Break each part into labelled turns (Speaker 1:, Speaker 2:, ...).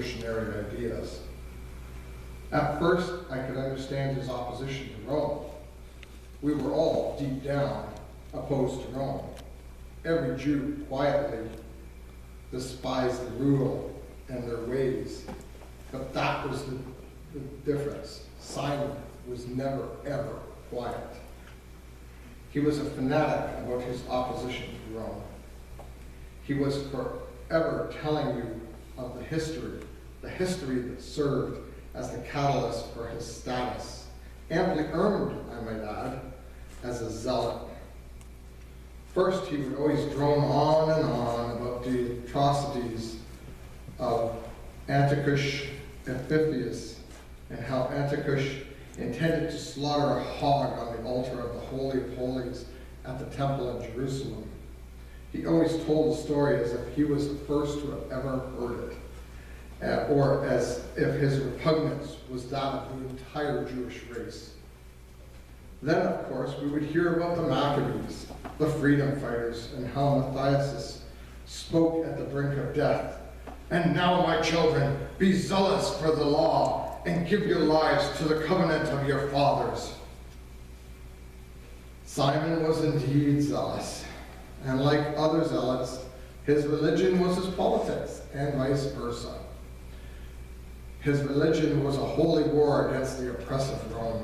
Speaker 1: revolutionary ideas. At first, I could understand his opposition to Rome. We were all, deep down, opposed to Rome. Every Jew quietly despised the rule and their ways. But that was the difference. Simon was never, ever quiet. He was a fanatic about his opposition to Rome. He was forever telling you of the history that served as the catalyst for his status, amply earned, I might add, as a zealot. First, he would always drone on and on about the atrocities of Antiochus Epiphanes and how Antiochus intended to slaughter a hog on the altar of the Holy of Holies at the temple in Jerusalem. He always told the story as if he was the first to have ever heard it, or as if his repugnance was that of the entire Jewish race. Then, of course, we would hear about the Maccabees, the freedom fighters, and how Matthias spoke at the brink of death. And now, my children, be zealous for the law and give your lives to the covenant of your fathers. Simon was indeed zealous, and like other zealots, his religion was his politics, and vice versa. His religion was a holy war against the oppressive Rome.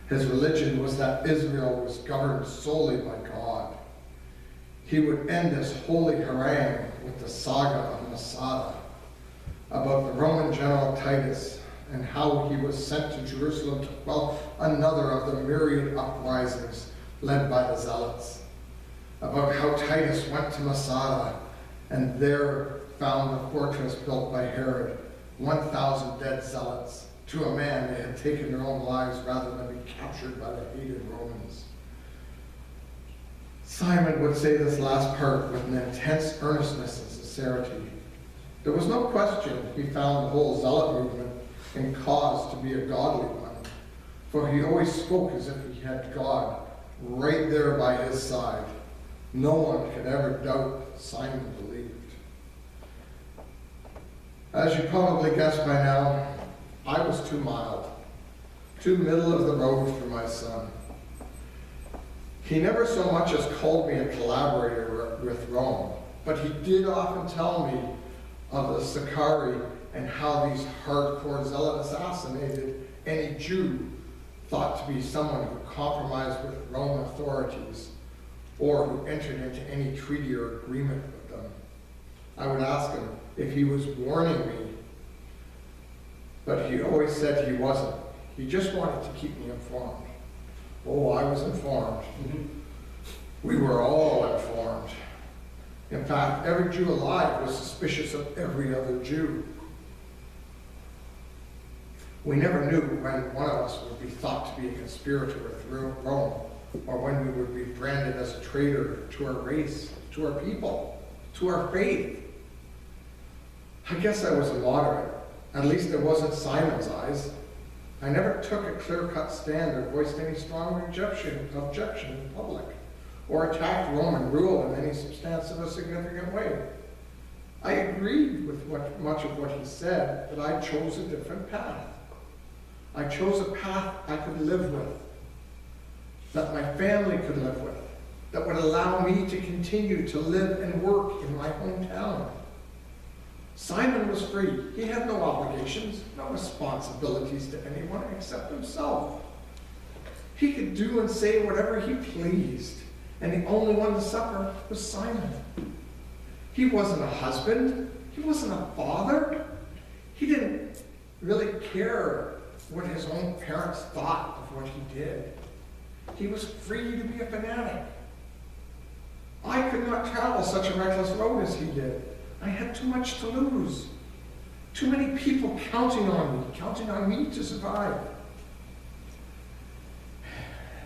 Speaker 1: His religion was that Israel was governed solely by God. He would end this holy harangue with the saga of Masada, about the Roman general Titus, and how he was sent to Jerusalem to quell another of the myriad uprisings led by the Zealots, about how Titus went to Masada and there found the fortress built by Herod, 1,000 dead Zealots. To a man, they had taken their own lives rather than be captured by the hated Romans. Simon would say this last part with an intense earnestness and sincerity. There was no question he found the whole Zealot movement in cause to be a godly one, for he always spoke as if he had God right there by his side. No one could ever doubt that Simon believed. As you probably guessed by now, I was too mild, too middle of the road for my son. He never so much as called me a collaborator with Rome, but he did often tell me of the Sicarii and how these hardcore zealot assassinated any Jew thought to be someone who compromised with Roman authorities or who entered into any treaty or agreement with them. I would ask him if he was warning me, but he always said he wasn't. He just wanted to keep me informed. Oh, I was informed. We were all informed. In fact, every Jew alive was suspicious of every other Jew. We never knew when one of us would be thought to be a conspirator with Rome, or when we would be branded as a traitor to our race, to our people, to our faith. I guess I was a moderate. At least it wasn't Simon's eyes. I never took a clear-cut stand or voiced any strong objection in public, or attacked Roman rule in any substantive or significant way. I agreed with much of what he said, but I chose a different path. I chose a path I could live with, that my family could live with, that would allow me to continue to live and work in my hometown. Simon was free. He had no obligations, no responsibilities to anyone except himself. He could do and say whatever he pleased, and the only one to suffer was Simon. He wasn't a husband. He wasn't a father. He didn't really care what his own parents thought of what he did. He was free to be a fanatic. I could not travel such a reckless road as he did. I had too much to lose. Too many people counting on me to survive.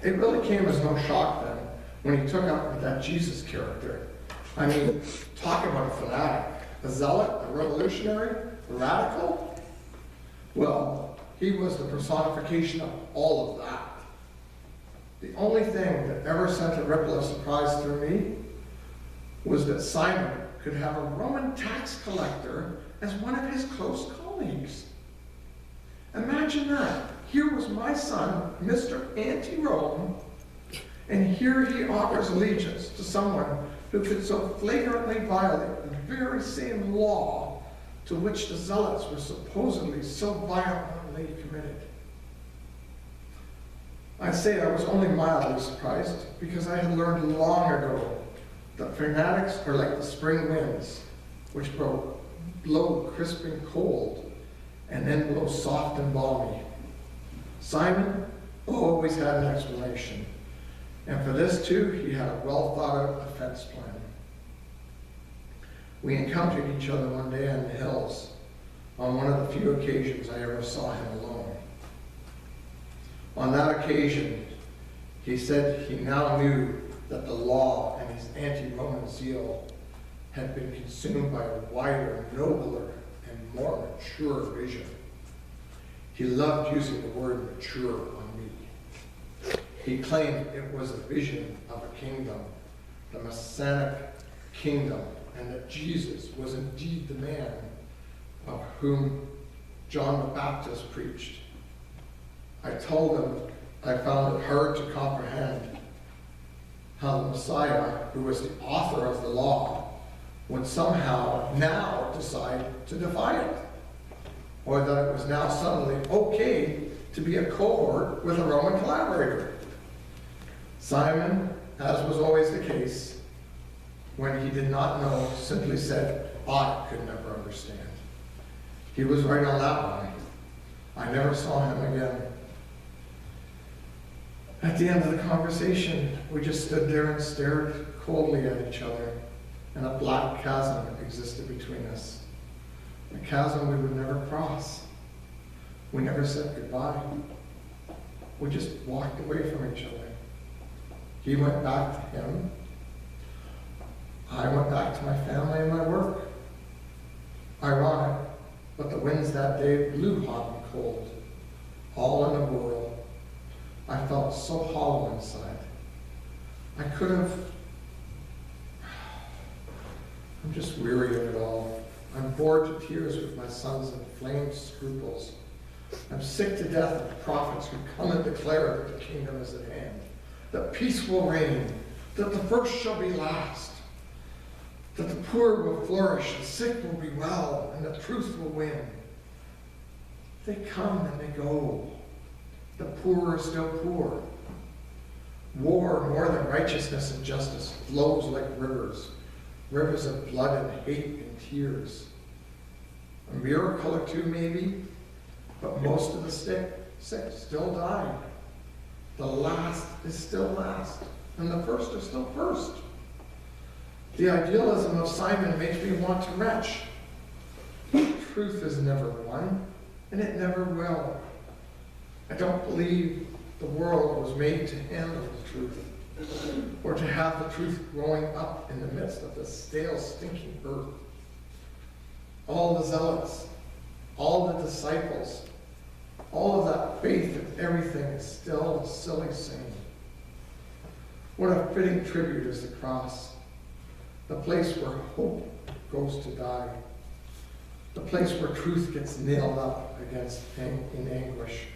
Speaker 1: It really came as no shock then when he took up with that Jesus character. I mean, talk about a fanatic, a zealot, a revolutionary, a radical. Well, he was the personification of all of that. The only thing that ever sent a ripple of surprise through me was that Simon could have a Roman tax collector
Speaker 2: as one of his close colleagues. Imagine that. Here was my son, Mr. Anti-Rome, and here he offers allegiance to someone who could so flagrantly violate the very same law to which the Zealots were supposedly so violently committed. I say I was only mildly surprised because I had learned long ago that fanatics are like the spring winds, which blow crisp and cold and then blow soft and balmy. Simon always had an explanation, and for this too he had a well-thought-out defense plan. We encountered each other one day in the hills on one of the few occasions I ever saw him alone. On that occasion, he said he now knew that the law and his anti-Roman zeal had been consumed by a wider, nobler, and more mature vision. He loved using the word mature on me. He claimed it was a vision of a kingdom, the Messianic kingdom, and that Jesus was indeed the man of whom John the Baptist preached. I told him I found it hard to comprehend how the Messiah, who was the author of the law, would somehow now decide to defy it, or that it was now suddenly okay to be a cohort with a Roman collaborator. Simon, as was always the case, when he did not know, simply said, I could never understand. He was right on that one. I never saw him again. At the end of the conversation, we just stood there and stared coldly at each other, and a black chasm existed between us. A chasm we would never cross. We never said goodbye. We just walked away from each other. He went back to him. I went back to my family and my work. Ironic, but the winds that day blew hot and cold, all in the world. I felt so hollow inside. I could have... I'm just weary of it all. I'm bored to tears with my son's inflamed scruples. I'm sick to death of prophets who come and declare that the kingdom is at hand, that peace will reign, that the first shall be last, that the poor will flourish, the sick will be well, and the truth will win. They come and they go. The poor are still poor. War, more than righteousness and justice, flows like rivers, rivers of blood and hate and tears. A miracle or two maybe, but most of the sick still die. The last is still last, and the first is still first. The idealism of Simon makes me want to retch. Truth is never won, and it never will. I don't believe the world was made to handle the truth, or to have the truth growing up in the midst of the stale, stinking earth. All the zealots, all the disciples, all of that faith in everything is still a silly saying. What a fitting tribute is the cross, the place where hope goes to die, the place where truth gets nailed up in anguish.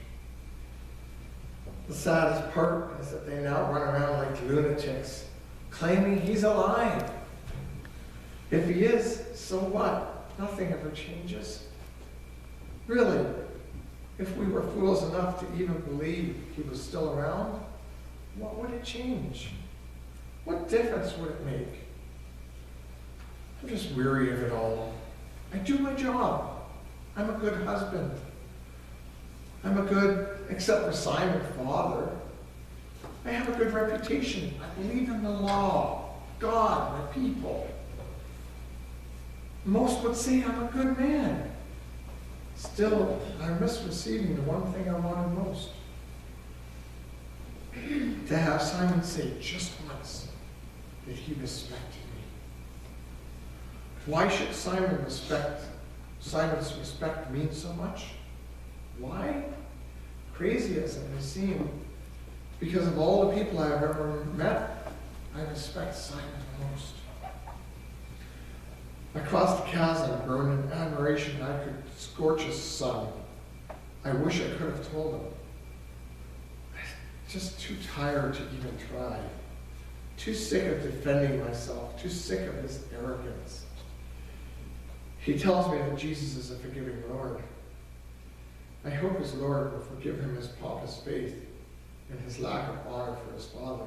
Speaker 2: The saddest part is that they now run around like lunatics, claiming he's alive. If he is, so what? Nothing ever changes. Really, if we were fools enough to even believe he was still around, what would it change? What difference would it make? I'm just weary of it all. I do my job. I'm a good husband. I'm a good, except for Simon, father. I have a good reputation. I believe in the law, God, my people. Most would say I'm a good man. Still, I miss receiving the one thing I wanted most. To have Simon say just once that he respected me. Why should Simon's respect mean so much? Why? Crazy as it may seem, because of all the people I've ever met, I respect Simon the most. Across the chasm, burned in admiration, I could scorch a sun. I wish I could have told him. I'm just too tired to even try. Too sick of defending myself, too sick of his arrogance. He tells me that Jesus is a forgiving Lord. I hope his Lord will forgive him his pompous faith and his lack of honor for his Father.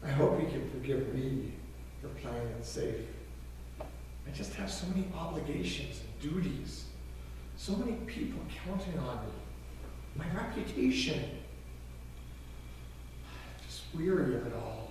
Speaker 2: I hope he can forgive me for playing it safe. I just have so many obligations and duties, so many people counting on me, my reputation. I'm just weary of it all.